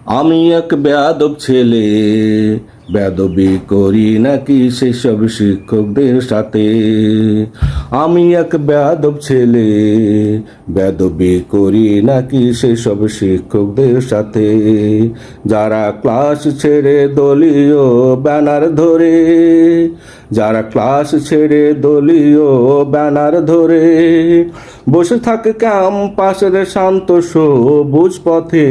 আমি এক বেয়াদব ছেলে, বেয়াদবি করি নাকি সেসব শিক্ষকদের সাথে। আমি এক বেয়াদব ছেলে, বেয়াদবি করি নাকি সেসব শিক্ষকদের সাথে। যারা ক্লাস ছেড়ে দলীয় ব্যানার ধরে, যারা ক্লাস ছেড়ে দলীয় ব্যানার ধরে বসে থাকে ক্যাম্পাসের শান্ত সবুজ পথে,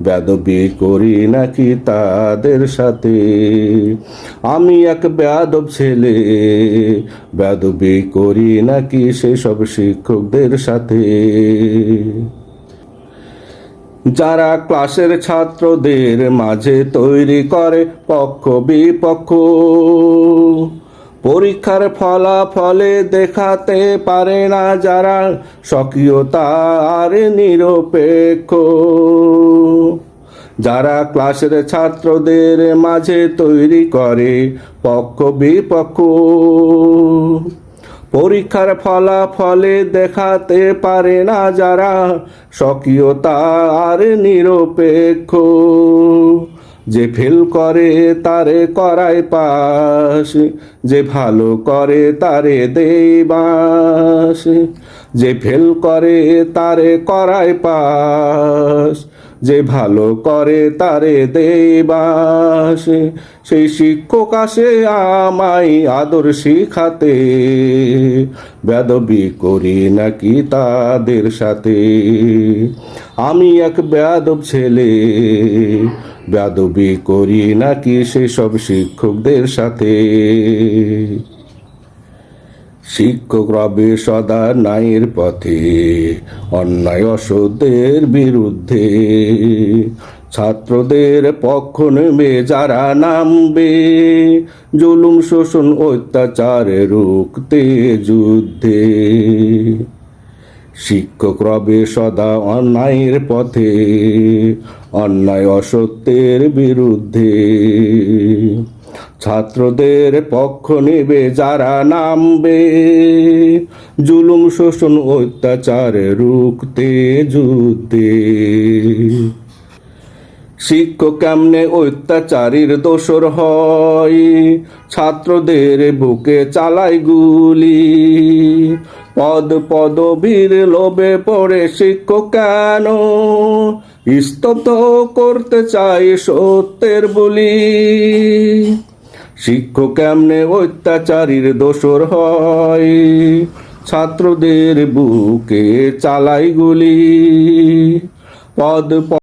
বেয়াদবি করি নাকি তাদের সাথে। আমি এক বেয়াদব ছেলে, বেয়াদবি করি নাকি সেসব শিক্ষকদের সাথে। যারা ক্লাসের ছাত্রদের মাঝে তৈরি করে পক্ষ বিপক্ষ, পরীক্ষার ফলাফলে দেখাতে পারে না যারা স্বকীয়তা আর নিরপেক্ষ। যারা ক্লাসের ছাত্রদের মাঝে তৈরি করে পক্ষ বিপক্ষ, পরীক্ষার ফলাফলে দেখাতে পারে না যারা স্বকীয়তা আর নিরপেক্ষ। যে ফেল করে তারে করায় পাস, যে ভালো করে তারে দেই বাস। যে ফেল করে তারে করায় পাস, যে ভালো করে তারে দেই বাস। সেই শিক্ষক আসে আমায় আদর শিখাতে, বেয়াদবি করি নাকি তাদের সাথে। আমি এক বেয়াদব ছেলে, বেয়াদবি করি নাকি সেসব শিক্ষকদের সাথে। শিক্ষক রবে সদা ন্যায়ের পথে, অন্যায় অসত্যের বিরুদ্ধে। ছাত্রদের পক্ষ নেবে যারা নামবে, জুলুম শোষণ অত্যাচারে রুখতে যুদ্ধে। শিক্ষক রবে সদা অন্যায়ের পথে, অন্যায় অসত্যের বিরুদ্ধে। ছাত্রদের পক্ষ নেবে যারা নামবে, জুলুম শোষণ অত্যাচারে রুখতে যুদ্ধে। শিক্ষক কেমনে অত্যাচারীর দোসর হয়, ছাত্রদের বুকে চালায় গুলি। পদ পদবীর লোভে পড়ে শিক্ষক কেন স্তব্ধ করতে চাই সত্যের বলি। শিক্ষক কেমনে অত্যাচারীর দোসর হয়, ছাত্রদের বুকে চালায় গুলি। পদ